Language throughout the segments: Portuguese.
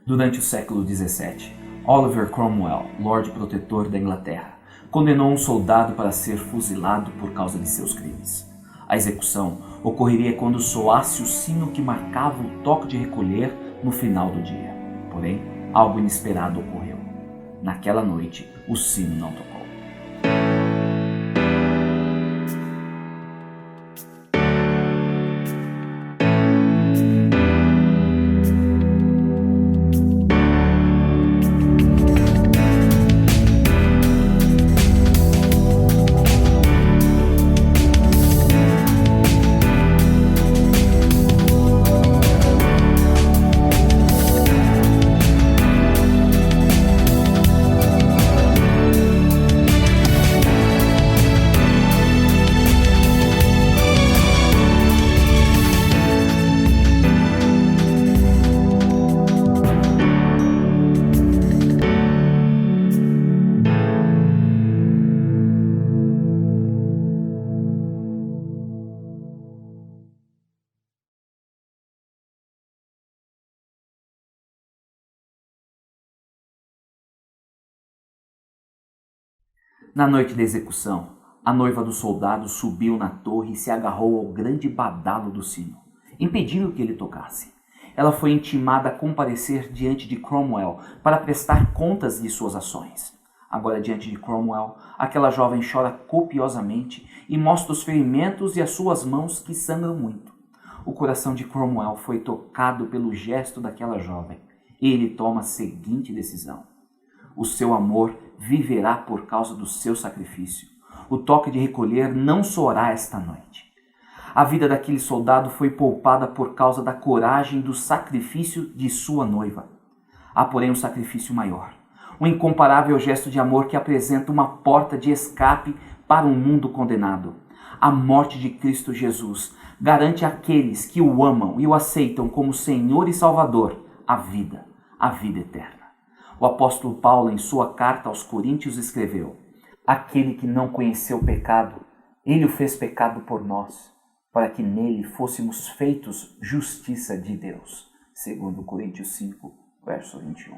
Durante o século XVII, Oliver Cromwell, Lorde Protetor da Inglaterra, condenou um soldado para ser fuzilado por causa de seus crimes. A execução ocorreria quando soasse o sino que marcava o toque de recolher no final do dia. Porém, algo inesperado ocorreu. Naquela noite, o sino não tocou. Na noite da execução, a noiva do soldado subiu na torre e se agarrou ao grande badalo do sino, impedindo que ele tocasse. Ela foi intimada a comparecer diante de Cromwell para prestar contas de suas ações. Agora, diante de Cromwell, aquela jovem chora copiosamente e mostra os ferimentos e as suas mãos que sangram muito. O coração de Cromwell foi tocado pelo gesto daquela jovem e ele toma a seguinte decisão: o seu amor viverá por causa do seu sacrifício. O toque de recolher não soará esta noite. A vida daquele soldado foi poupada por causa da coragem do sacrifício de sua noiva. Há, porém, um sacrifício maior, um incomparável gesto de amor que apresenta uma porta de escape para um mundo condenado. A morte de Cristo Jesus garante àqueles que o amam e o aceitam como Senhor e Salvador a vida eterna. O apóstolo Paulo, em sua carta aos Coríntios, escreveu: aquele que não conheceu o pecado, ele o fez pecado por nós, para que nele fôssemos feitos justiça de Deus. Segundo Coríntios 5, verso 21.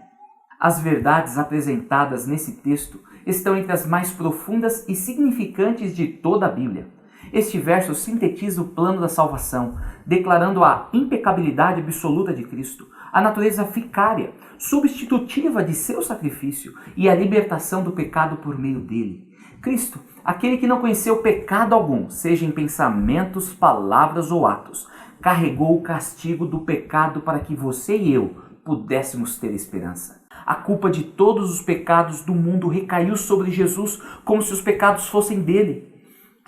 As verdades apresentadas nesse texto estão entre as mais profundas e significantes de toda a Bíblia. Este verso sintetiza o plano da salvação, declarando a impecabilidade absoluta de Cristo, a natureza vicária, substitutiva de seu sacrifício e a libertação do pecado por meio dele. Cristo, aquele que não conheceu pecado algum, seja em pensamentos, palavras ou atos, carregou o castigo do pecado para que você e eu pudéssemos ter esperança. A culpa de todos os pecados do mundo recaiu sobre Jesus como se os pecados fossem dele.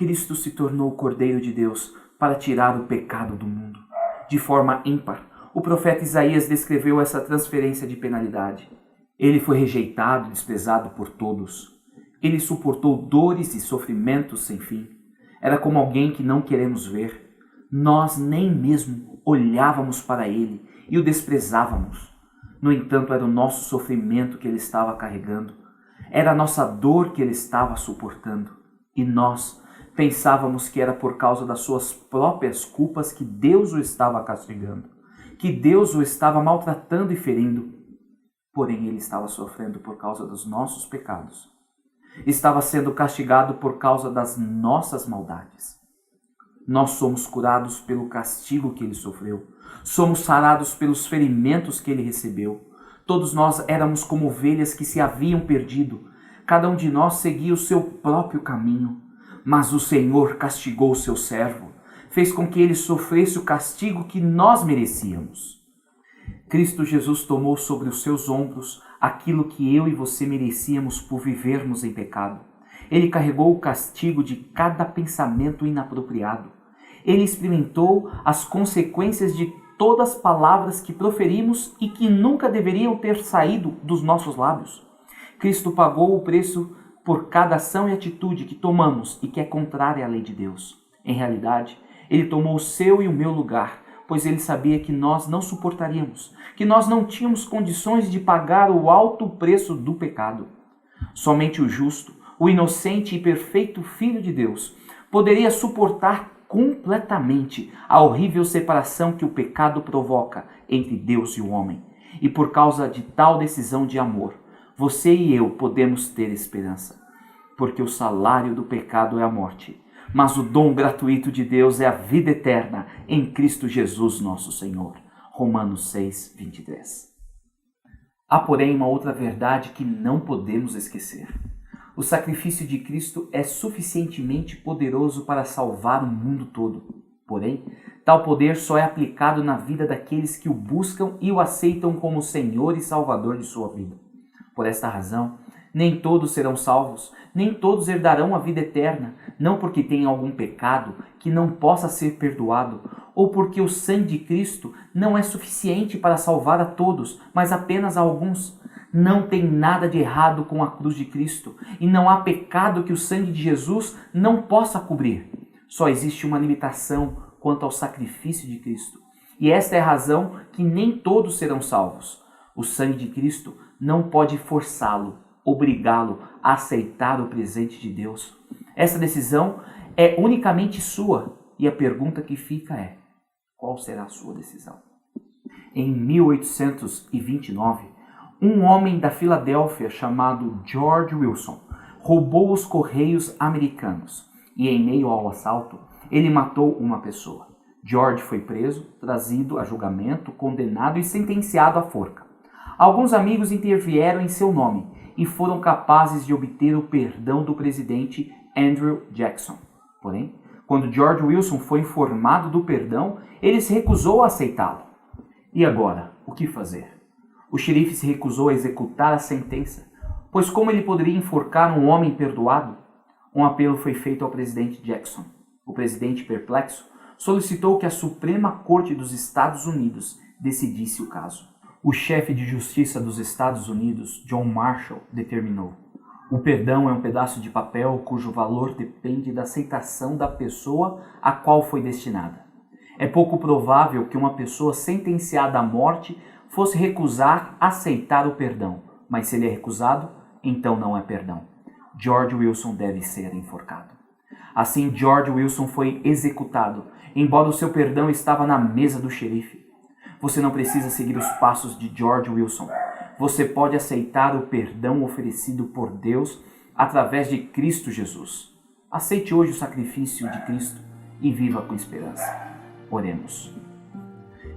Cristo se tornou o Cordeiro de Deus para tirar o pecado do mundo. De forma ímpar, o profeta Isaías descreveu essa transferência de penalidade. Ele foi rejeitado e desprezado por todos. Ele suportou dores e sofrimentos sem fim. Era como alguém que não queremos ver. Nós nem mesmo olhávamos para ele e o desprezávamos. No entanto, era o nosso sofrimento que ele estava carregando. Era a nossa dor que ele estava suportando. E nós pensávamos que era por causa das suas próprias culpas que Deus o estava castigando, que Deus o estava maltratando e ferindo. Porém, ele estava sofrendo por causa dos nossos pecados. Estava sendo castigado por causa das nossas maldades. Nós somos curados pelo castigo que ele sofreu. Somos sarados pelos ferimentos que ele recebeu. Todos nós éramos como ovelhas que se haviam perdido. Cada um de nós seguia o seu próprio caminho. Mas o Senhor castigou o seu servo, fez com que ele sofresse o castigo que nós merecíamos. Cristo Jesus tomou sobre os seus ombros aquilo que eu e você merecíamos por vivermos em pecado. Ele carregou o castigo de cada pensamento inapropriado. Ele experimentou as consequências de todas as palavras que proferimos e que nunca deveriam ter saído dos nossos lábios. Cristo pagou o preço por cada ação e atitude que tomamos e que é contrária à lei de Deus. Em realidade, ele tomou o seu e o meu lugar, pois ele sabia que nós não suportaríamos, que nós não tínhamos condições de pagar o alto preço do pecado. Somente o justo, o inocente e perfeito Filho de Deus poderia suportar completamente a horrível separação que o pecado provoca entre Deus e o homem. E por causa de tal decisão de amor, você e eu podemos ter esperança. Porque o salário do pecado é a morte, mas o dom gratuito de Deus é a vida eterna em Cristo Jesus nosso Senhor. Romanos 6, 23. Há, porém, uma outra verdade que não podemos esquecer. O sacrifício de Cristo é suficientemente poderoso para salvar o mundo todo. Porém, tal poder só é aplicado na vida daqueles que o buscam e o aceitam como Senhor e Salvador de sua vida. Por esta razão, nem todos serão salvos, nem todos herdarão a vida eterna, não porque tenham algum pecado que não possa ser perdoado, ou porque o sangue de Cristo não é suficiente para salvar a todos, mas apenas a alguns. Não tem nada de errado com a cruz de Cristo, e não há pecado que o sangue de Jesus não possa cobrir. Só existe uma limitação quanto ao sacrifício de Cristo, e esta é a razão que nem todos serão salvos. O sangue de Cristo não pode forçá-lo, obrigá-lo a aceitar o presente de Deus. Essa decisão é unicamente sua, e a pergunta que fica é: qual será a sua decisão? Em 1829, um homem da Filadélfia chamado George Wilson roubou os correios americanos e, em meio ao assalto, ele matou uma pessoa. George foi preso, trazido a julgamento, condenado e sentenciado à forca. Alguns amigos intervieram em seu nome e foram capazes de obter o perdão do presidente Andrew Jackson. Porém, quando George Wilson foi informado do perdão, ele se recusou a aceitá-lo. E agora, o que fazer? O xerife se recusou a executar a sentença, pois como ele poderia enforcar um homem perdoado? Um apelo foi feito ao presidente Jackson. O presidente, perplexo, solicitou que a Suprema Corte dos Estados Unidos decidisse o caso. O chefe de justiça dos Estados Unidos, John Marshall, determinou: o perdão é um pedaço de papel cujo valor depende da aceitação da pessoa a qual foi destinada. É pouco provável que uma pessoa sentenciada à morte fosse recusar aceitar o perdão, mas se ele é recusado, então não é perdão. George Wilson deve ser enforcado. Assim, George Wilson foi executado, embora o seu perdão estava na mesa do xerife. Você não precisa seguir os passos de George Wilson. Você pode aceitar o perdão oferecido por Deus através de Cristo Jesus. Aceite hoje o sacrifício de Cristo e viva com esperança. Oremos.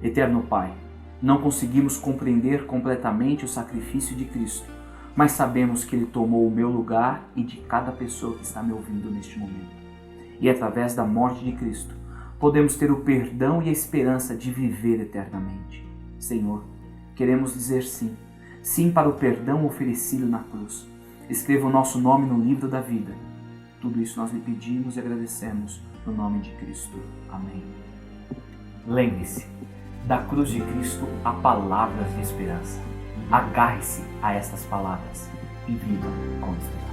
Eterno Pai, não conseguimos compreender completamente o sacrifício de Cristo, mas sabemos que Ele tomou o meu lugar e de cada pessoa que está me ouvindo neste momento. E através da morte de Cristo, podemos ter o perdão e a esperança de viver eternamente. Senhor, queremos dizer sim. Sim para o perdão oferecido na cruz. Escreva o nosso nome no livro da vida. Tudo isso nós lhe pedimos e agradecemos no nome de Cristo. Amém. Lembre-se, da cruz de Cristo há palavras de esperança. Agarre-se a estas palavras e viva com esperança.